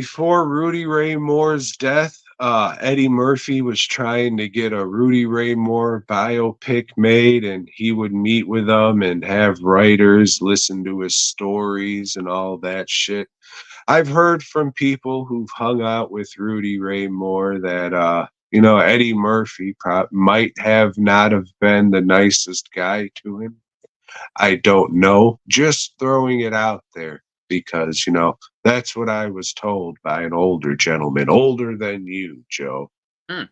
Before Rudy Ray Moore's death, Eddie Murphy was trying to get a Rudy Ray Moore biopic made, and he would meet with them and have writers listen to his stories and all that shit. I've heard from people who've hung out with Rudy Ray Moore that Eddie Murphy might have not have been the nicest guy to him. I don't know. Just throwing it out there because, that's what I was told by an older gentleman, older than you, Joe. Hmm.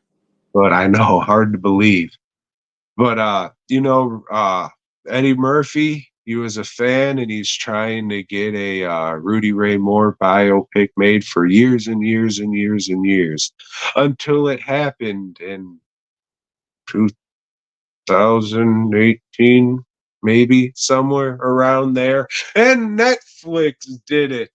But I know, hard to believe. But Eddie Murphy, he was a fan and he's trying to get a Rudy Ray Moore biopic made for years and years and years and years until it happened in 2018, maybe somewhere around there. And Netflix did it.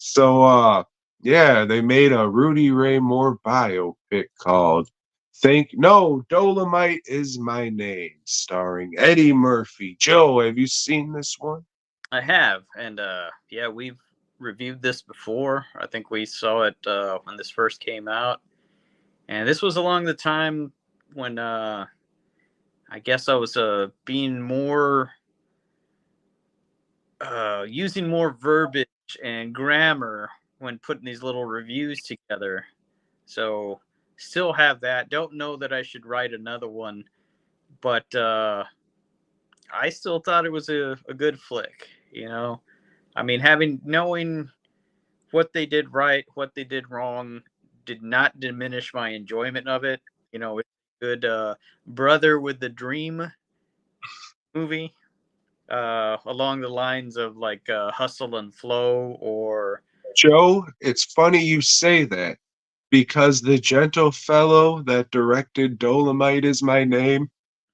So yeah, they made a Rudy Ray Moore biopic called Dolemite is My Name, starring Eddie Murphy. Joe, have you seen this one? I have, and yeah, we've reviewed this before. I think we saw it when this first came out, and this was along the time when I guess I was being more using more verbiage and grammar when putting these little reviews together. So still have that. Don't know that I should write another one, but I still thought it was a good flick. I mean, having knowing what they did right, what they did wrong, did not diminish my enjoyment of it. It's a good brother with the dream movie, along the lines of like Hustle and Flow or Joe, it's funny you say that because the gentle fellow that directed Dolomite is My Name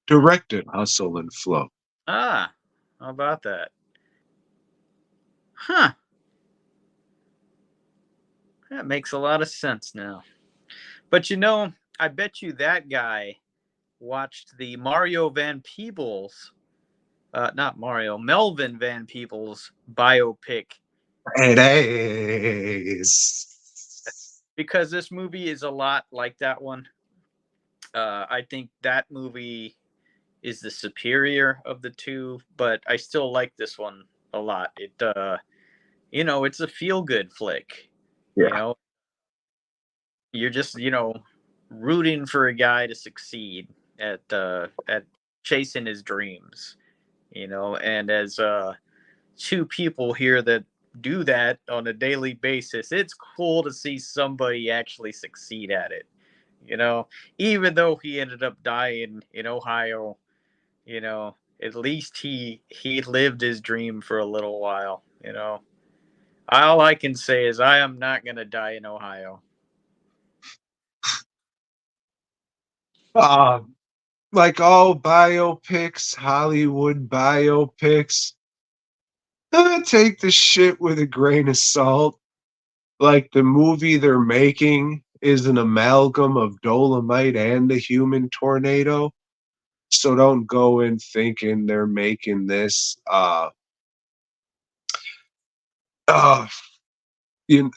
directed Hustle and Flow. ah, how about that? Huh, that makes a lot of sense now. But I bet you that guy watched the Mario Van Peebles, not Mario, Melvin Van Peebles biopic, It is. because this movie is a lot like that one. I think that movie is the superior of the two, but I still like this one a lot. It's a feel good flick. You Yeah. know, you're just rooting for a guy to succeed at chasing his dreams. And as two people here that do that on a daily basis, it's cool to see somebody actually succeed at it. You know, Even though he ended up dying in Ohio, at least he lived his dream for a little while. All I can say is I am not gonna die in Ohio. Um, like all biopics, Hollywood biopics, take the shit with a grain of salt. Like the movie they're making is an amalgam of Dolomite and the Human Tornado. So don't go in thinking they're making this uh you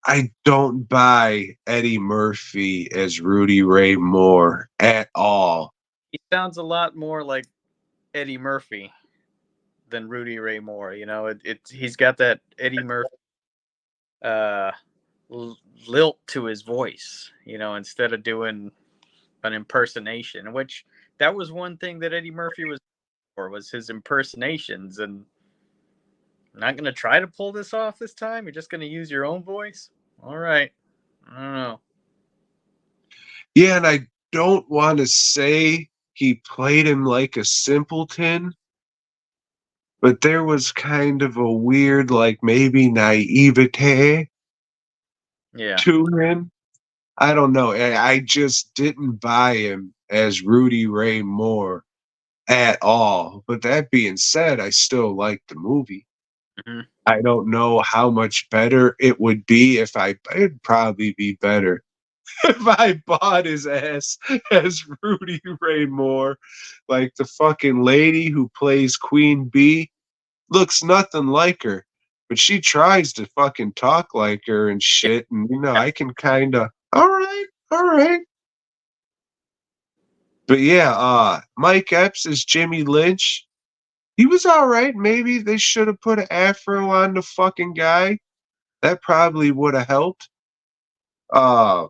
I don't buy Eddie Murphy as Rudy Ray Moore at all. He sounds a lot more like Eddie Murphy than Rudy Ray Moore. He's got that Eddie Murphy uh, lilt to his voice. Instead of doing an impersonation, which that was one thing that Eddie Murphy was for, was his impersonations. And I'm not gonna try to pull this off this time. You're just gonna use your own voice. All right. I don't know. Yeah, and I don't want to say he played him like a simpleton, but there was kind of a weird, like maybe naivete Yeah. to him. I don't know. I just didn't buy him as Rudy Ray Moore at all. But that being said, I still like the movie. Hmm. I don't know how much better it would be if it'd probably be better if I bought his ass as Rudy Ray Moore. Like the fucking lady who plays Queen Bee looks nothing like her. but she tries to fucking talk like her and shit. And, I can kind of, all right, all right. But yeah, Mike Epps is Jimmy Lynch. He was all right. Maybe they should have put an afro on the fucking guy. That probably would have helped. Uh,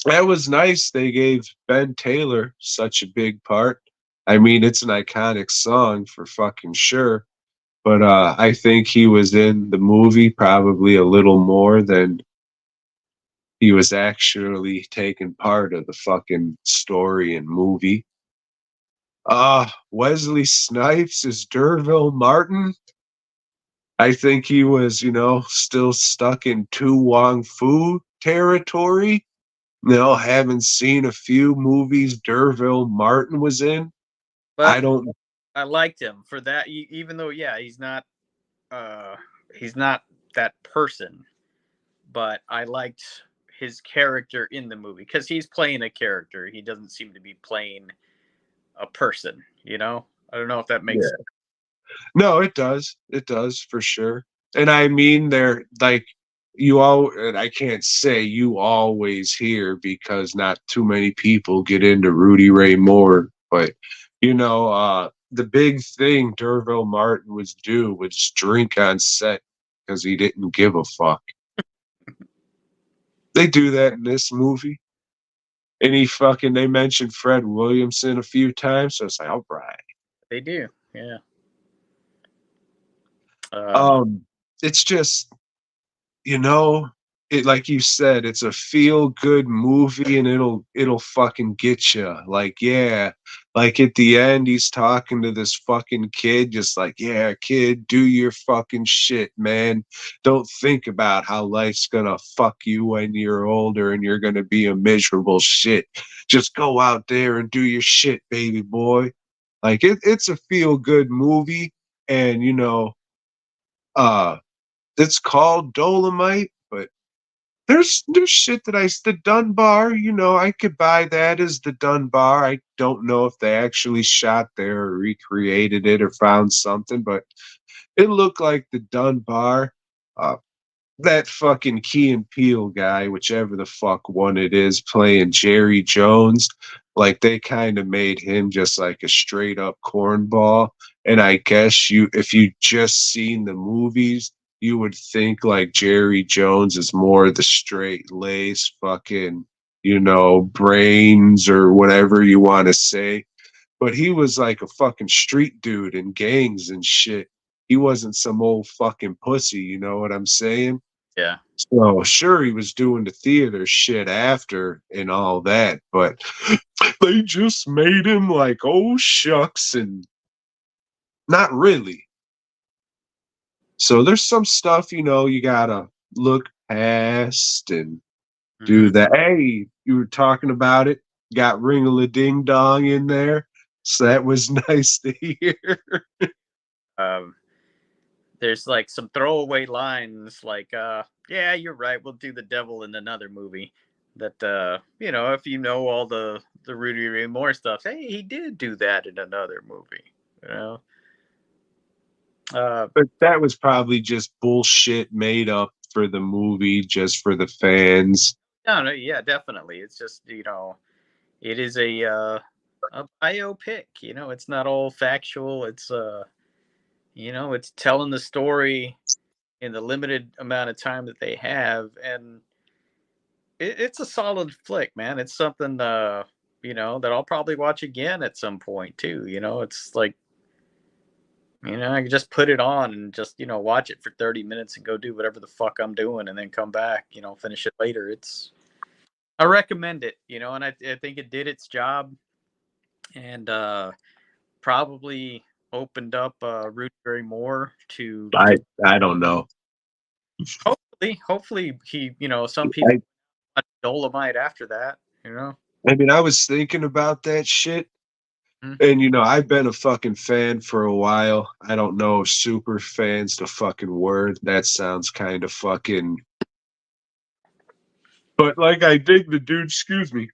that was nice. They gave Ben Taylor such a big part. I mean, it's an iconic song for fucking sure. But I think he was in the movie probably a little more than he was actually taking part of the fucking story and movie. Wesley Snipes is Derville Martin. I think he was, still stuck in Tu Wong Fu territory. Haven't seen a few movies Derville Martin was in. I But don't. I liked him for that, even though, yeah, he's not that person, but I liked his character in the movie because he's playing a character. He doesn't seem to be playing a person. I don't know if that makes sense. No, it does. It does for sure. And I mean, they're like you all. And I can't say you always hear because not too many people get into Rudy Ray Moore. But the big thing Derville Martin was do was drink on set because he didn't give a fuck. They do that in this movie. And they mentioned Fred Williamson a few times, so it's like, all right. They do, yeah. Um, it's just you know, it like you said, it's a feel good movie and it'll fucking get you. Like, yeah, like at the end, he's talking to this fucking kid, just like, yeah, kid, do your fucking shit, man. Don't think about how life's gonna fuck you when you're older and you're gonna be a miserable shit. Just go out there and do your shit, baby boy. Like it's a feel good movie, and uh it's called Dolemite, but there's shit that the Dunbar, I could buy that as the Dunbar. I don't know if they actually shot there or recreated it or found something, but it looked like the Dunbar. Uh, that fucking Key and Peele guy, whichever the fuck one it is, playing Jerry Jones, like they kind of made him just like a straight up cornball. And I guess if you just seen the movies, you would think like Jerry Jones is more the straight lace fucking, brains or whatever you want to say. But he was like a fucking street dude in gangs and shit. He wasn't some old fucking pussy, you know what I'm saying? yeah. So sure, he was doing the theater shit after and all that, but they just made him like, oh shucks, and not really. So there's some stuff, you gotta look past and Hmm. do that. Hey, you were talking about it, got Ring a Ding Dong in there. So that was nice to hear. Um, there's like some throwaway lines like, yeah, you're right, we'll do the devil in another movie. That if you know all the Rudy Ray Moore stuff, hey, he did do that in another movie. You know, uh, But that was probably just bullshit made up for the movie, just for the fans. no, no, yeah, definitely. It's just it is a biopic. It's not all factual. It's telling the story in the limited amount of time that they have, and it's a solid flick, man. It's something that I'll probably watch again at some point too. It's like I can just put it on and just watch it for 30 minutes and go do whatever the fuck I'm doing, and then come back, finish it later. I recommend it, and I think it did its job, and probably opened up Rudy Gray Moore to I do. I don't know. Hopefully he, some people I watch Dolomite after that. I mean, I was thinking about that shit, Mhm. and I've been a fucking fan for a while. I don't know if super fans the fucking word. That sounds kind of fucking. But like, I dig the dude. Excuse me.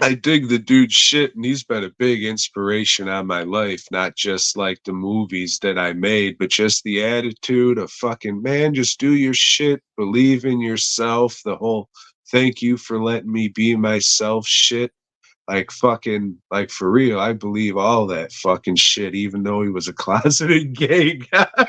I dig the dude's shit, and he's been a big inspiration on my life, not just like the movies that I made, but just the attitude of fucking man, just do your shit, believe in yourself, the whole thank you for letting me be myself shit. Like fucking like for real, I believe all that fucking shit, even though he was a closeted gay guy.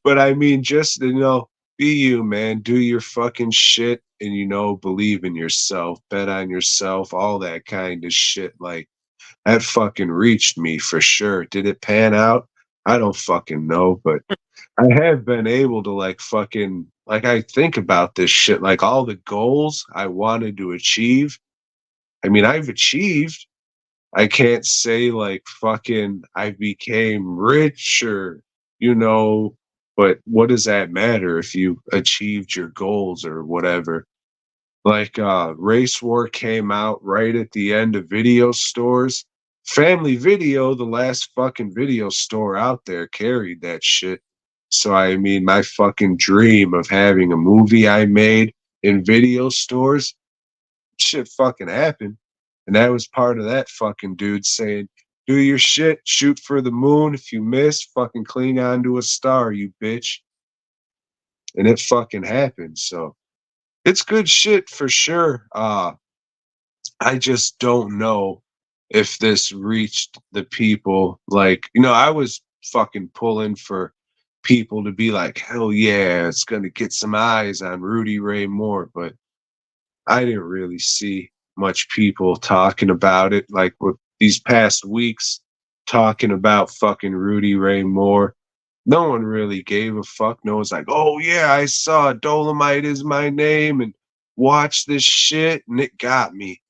But I mean, just be you, man. Do your fucking shit, and believe in yourself, bet on yourself, all that kind of shit. Like that fucking reached me for sure. Did it pan out? I don't fucking know, but I have been able to like fucking like I think about this shit, like all the goals I wanted to achieve. I mean, I've achieved. I can't say like fucking I became rich or, you know, but what does that matter if you achieved your goals or whatever? Like Race War came out right at the end of video stores. Family Video, the last fucking video store out there, carried that shit. So I mean, my fucking dream of having a movie I made in video stores, shit fucking happened. And that was part of that fucking dude saying, do your shit, shoot for the moon. If you miss, fucking cling on to a star, you bitch. And it fucking happened. So it's good shit for sure. I just don't know if this reached the people. Like, I was fucking pulling for people to be like, hell yeah, it's gonna get some eyes on Rudy Ray Moore, but I didn't really see much people talking about it. Like with these past weeks, talking about fucking Rudy Ray Moore. No one really gave a fuck. No one's like, oh yeah, I saw Dolemite is my name and watch this shit and it got me.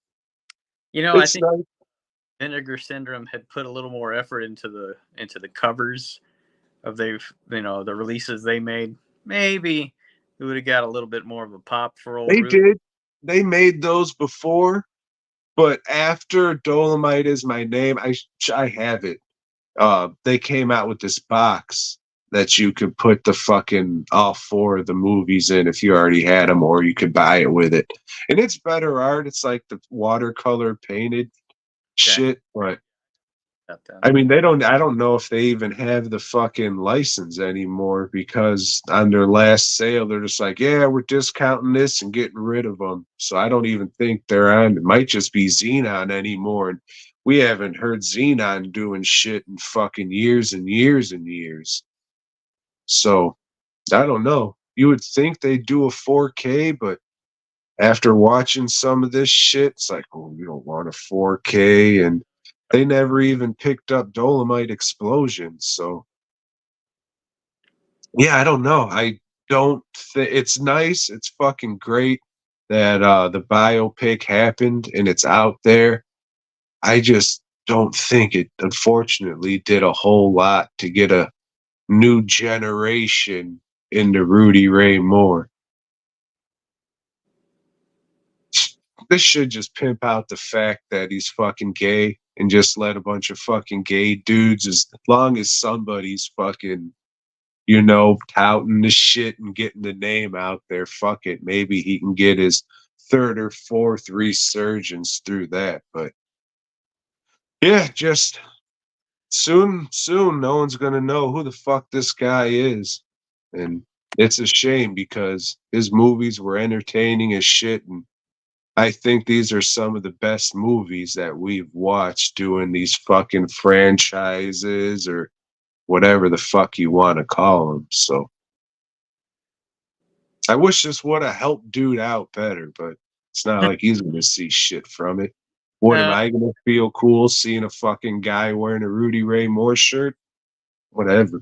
I It's think nice. Vinegar Syndrome had put a little more effort into the covers of the releases they made. Maybe it would have got a little bit more of a pop for old They Rudy. did. They made those before, but after Dolomite is my name, I have it. They came out with this box that you could put the fucking all four of the movies in if you already had them, or you could buy it with it. And it's better art. It's like the watercolor painted Okay, shit, but that then. I mean, they don't. I don't know if they even have the fucking license anymore because on their last sale, they're just like, "Yeah, we're discounting this and getting rid of them." So I don't even think they're on. It might just be Xenon anymore, and we haven't heard Xenon doing shit in fucking years and years and years. So I don't know. You would think they'd do a 4K, but after watching some of this shit, it's like, oh, we don't want a 4K, and they never even picked up Dolomite Explosion. So yeah, I don't know. I don't think it's nice. It's fucking great that the biopic happened and it's out there. I just don't think it unfortunately did a whole lot to get a new generation into Rudy Ray Moore. This should just pimp out the fact that he's fucking gay and just let a bunch of fucking gay dudes, as long as somebody's fucking, touting the shit and getting the name out there, fuck it. Maybe he can get his third or fourth resurgence through that. But yeah, just soon, no one's gonna know who the fuck this guy is. And it's a shame because his movies were entertaining as shit, and I think these are some of the best movies that we've watched doing these fucking franchises or whatever the fuck you want to call them. So I wish this would have helped dude out better, but it's not like he's going to see shit from it. What am No, I going to feel cool seeing a fucking guy wearing a Rudy Ray Moore shirt? Whatever.